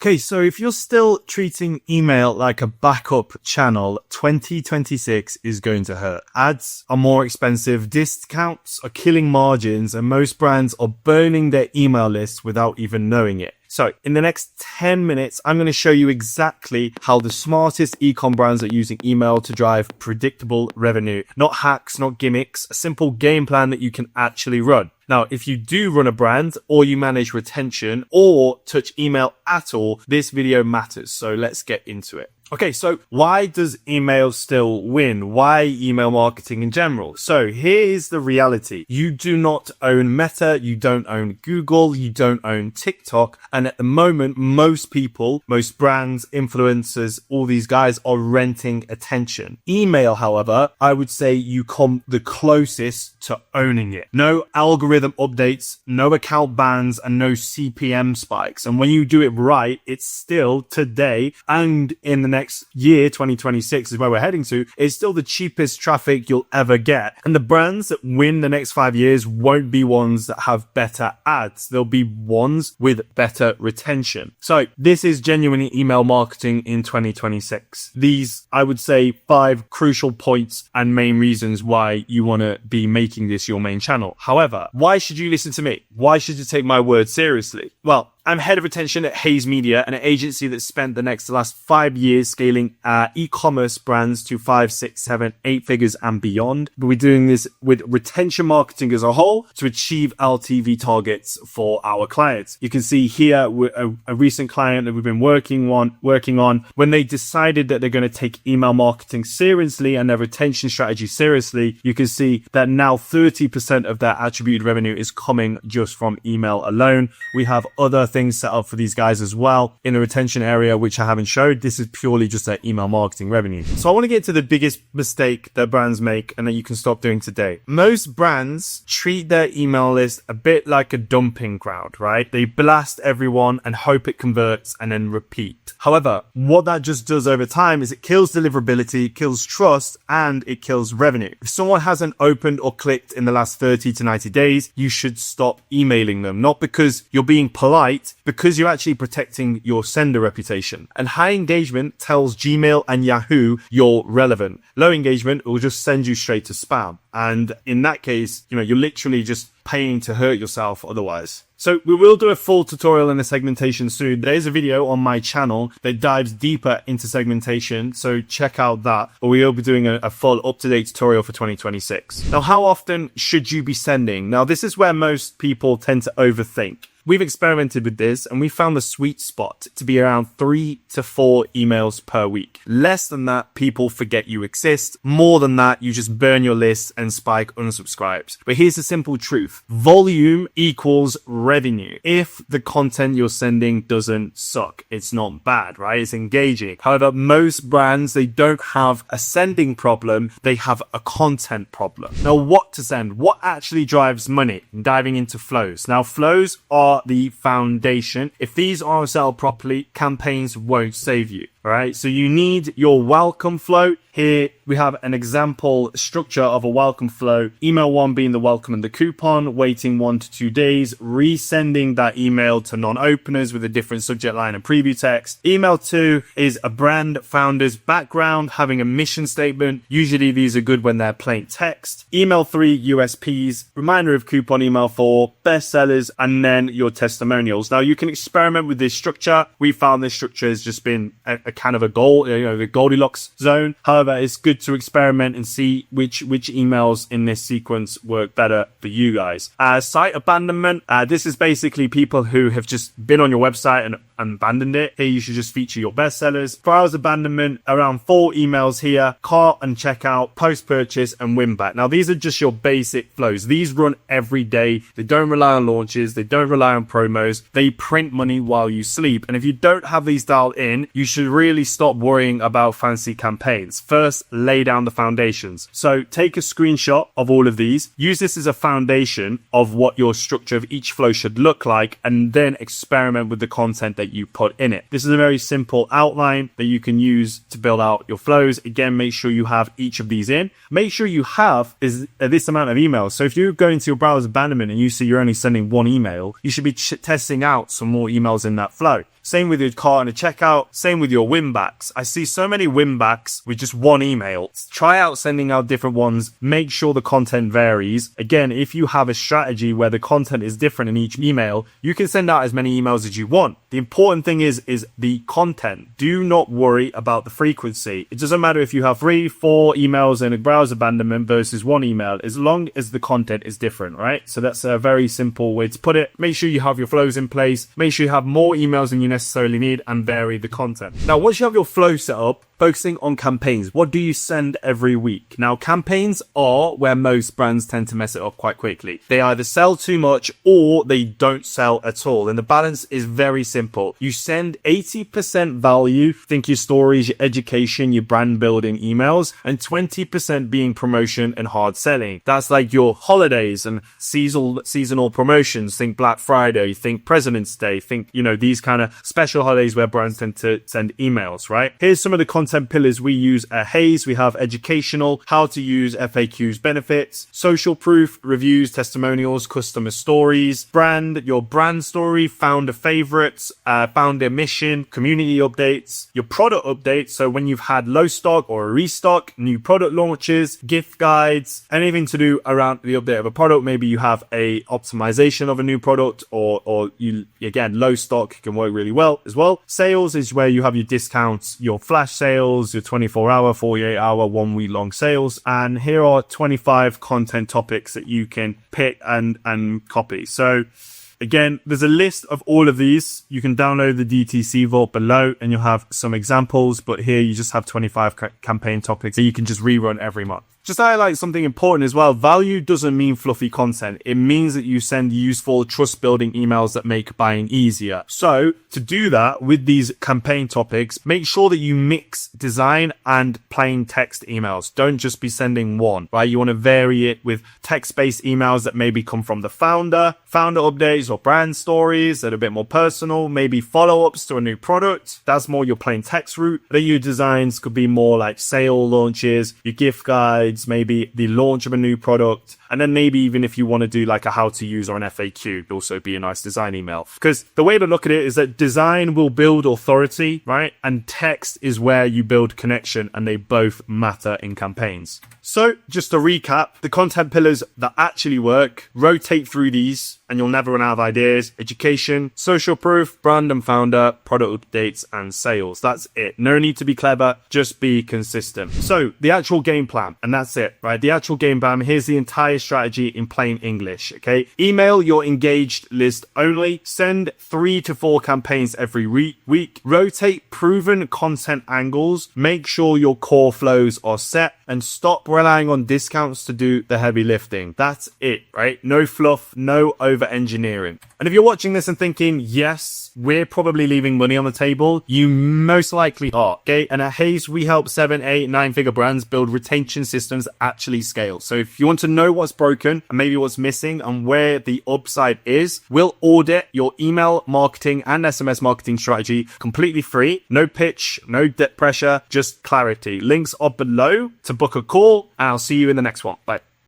Okay, so if you're still treating email like a backup channel, 2026 is going to hurt. Ads are more expensive, discounts are killing margins, and most brands are burning their email lists without even knowing it. So in the next 10 minutes, I'm going to show you exactly how the smartest e-com brands are using email to drive predictable revenue. Not hacks, not gimmicks, a simple game plan that you can actually run. Now, if you do run a brand or you manage retention or touch email at all, this video matters. So let's get into it. Okay, so why does email still win? Why email marketing in general? So here's the reality. You do not own Meta, you don't own Google, you don't own TikTok. And at the moment, most people, most brands, influencers, all these guys are renting attention. Email, however, I would say you come the closest to owning it. No algorithm updates, no account bans, and no CPM spikes. And when you do it right, it's still today and in the next year, 2026 is where we're heading to, it's still the cheapest traffic you'll ever get. And the brands that win the next 5 years won't be ones that have better ads. They'll be ones with better retention. So this is genuinely email marketing in 2026. These, I would say, 5 crucial points and main reasons why you want to be making this your main channel. However, why should you listen to me? Why should you take my word seriously? Well, I'm head of retention at Hayes Media, an agency that spent the last 5 years scaling e-commerce brands to 5, 6, 7, 8 figures and beyond. But we're doing this with retention marketing as a whole to achieve LTV targets for our clients. You can see here a recent client that we've been working on when they decided that they're going to take email marketing seriously and their retention strategy seriously. You can see that now 30% of their attributed revenue is coming just from email alone. We have other things set up for these guys as well in the retention area, which I haven't showed. This is purely just their email marketing revenue. So I want to get to the biggest mistake that brands make and that you can stop doing today. Most brands treat their email list a bit like a dumping ground, right? They blast everyone and hope it converts and then repeat. However, what that just does over time is it kills deliverability, kills trust, and it kills revenue. If someone hasn't opened or clicked in the last 30 to 90 days, you should stop emailing them. Not because you're being polite, because you're actually protecting your sender reputation. And high engagement tells Gmail and Yahoo you're relevant. Low engagement will just send you straight to spam. And in that case, you're literally just paying to hurt yourself otherwise. So we will do a full tutorial in the segmentation soon. There is a video on my channel that dives deeper into segmentation, so check out that. But we will be doing a full up-to-date tutorial for 2026. Now, how often should you be sending? Now, this is where most people tend to overthink. We've experimented with this and we found the sweet spot to be around 3 to 4 emails per week. Less than that, people forget you exist. More than that, you just burn your list and spike unsubscribes. But here's the simple truth. Volume equals revenue. If the content you're sending doesn't suck, it's not bad, right? It's engaging. However, most brands, they don't have a sending problem. They have a content problem. Now, what to send? What actually drives money? Diving into flows. Now, flows are the foundation. If these aren't set up properly, campaigns won't save you. All right, so you need your welcome flow. Here we have an example structure of a welcome flow. Email 1 being the welcome and the coupon, waiting 1 to 2 days, resending that email to non-openers with a different subject line and preview text. Email 2 is a brand founder's background, having a mission statement. Usually these are good when they're plain text. Email 3, USPs, reminder of coupon. Email 4, bestsellers, and then your testimonials. Now you can experiment with this structure. We found this structure has just been a kind of a goal, the Goldilocks zone. However, it's good to experiment and see which emails in this sequence work better for you guys. Site abandonment. This is basically people who have just been on your website and abandoned it. Here you should just feature your bestsellers. Browse abandonment, around 4 emails here. Cart and checkout, post purchase, and win back. Now these are just your basic flows. These run every day. They don't rely on launches. They don't rely on promos. They print money while you sleep. And if you don't have these dialed in, you should really stop worrying about fancy campaigns. First, lay down the foundations. So take a screenshot of all of these. Use this as a foundation of what your structure of each flow should look like, and then experiment with the content that you put in it. This is a very simple outline that you can use to build out your flows. Again, make sure you have each of these in. Make sure you have this amount of emails. So if you go into your browser abandonment and you see you're only sending 1 email, you should be testing out some more emails in that flow. Same with your cart and a checkout. Same with your win backs. I see so many win backs with just one email. Try out sending out different ones. Make sure the content varies. Again, if you have a strategy where the content is different in each email, you can send out as many emails as you want. The important thing is the content. Do not worry about the frequency. It doesn't matter if you have 3, 4 emails in a browser abandonment versus one email, as long as the content is different, right? So that's a very simple way to put it. Make sure you have your flows in place. Make sure you have more emails than you necessarily need, and vary the content. Now, once you have your flow set up, focusing on campaigns. What do you send every week? Now, campaigns are where most brands tend to mess it up quite quickly. They either sell too much or they don't sell at all. And the balance is very simple. You send 80% value, think your stories, your education, your brand building emails, and 20% being promotion and hard selling. That's like your holidays and seasonal promotions. Think Black Friday, think President's Day, think, these kind of special holidays where brands tend to send emails, right? Here's some of the content pillars we use at Hays. We have educational, how to use FAQs, benefits, social proof, reviews, testimonials, customer stories, brand, your brand story, founder favorites, founder mission, community updates, your product updates. So when you've had low stock or a restock, new product launches, gift guides, anything to do around the update of a product. Maybe you have a optimization of a new product, or you, again, low stock can work really well as well. Sales is where you have your discounts, your flash sales, your 24-hour, 48-hour, 1 week long sales. And here are 25 content topics that you can pick and copy. So again, there's a list of all of these. You can download the DTC vault below and you'll have some examples, but here you just have 25 campaign topics that you can just rerun every month. Just to highlight something important as well, value doesn't mean fluffy content. It means that you send useful, trust-building emails that make buying easier. So to do that with these campaign topics, make sure that you mix design and plain text emails. Don't just be sending one, right? You want to vary it with text-based emails that maybe come from the founder updates or brand stories that are a bit more personal, maybe follow-ups to a new product. That's more your plain text route. Then your designs could be more like sale launches, your gift guides, maybe the launch of a new product, and then maybe even if you want to do like a how to use or an FAQ, it'd also be a nice design email. Because the way to look at it is that design will build authority, right? And text is where you build connection, and they both matter in campaigns. So just to recap, the content pillars that actually work, rotate through these and you'll never run out of ideas. Education, social proof, brand and founder, product updates, and sales. That's it. No need to be clever, just be consistent. So the actual game plan, and that's it, right? The actual game plan, here's the entire strategy in plain English, okay? Email your engaged list only. Send 3 to 4 campaigns every week. Rotate proven content angles. Make sure your core flows are set, and stop relying on discounts to do the heavy lifting. That's it, right? No fluff, no over engineering. And if you're watching this and thinking, yes, we're probably leaving money on the table, you most likely are, okay? And at Hays, we help 7, 8, 9-figure brands build retention systems that actually scale. So if you want to know what's broken and maybe what's missing and where the upside is, we'll audit your email marketing and SMS marketing strategy completely free. No pitch, no debt pressure, just clarity. Links are below to book a call, and I'll see you in the next one. Bye.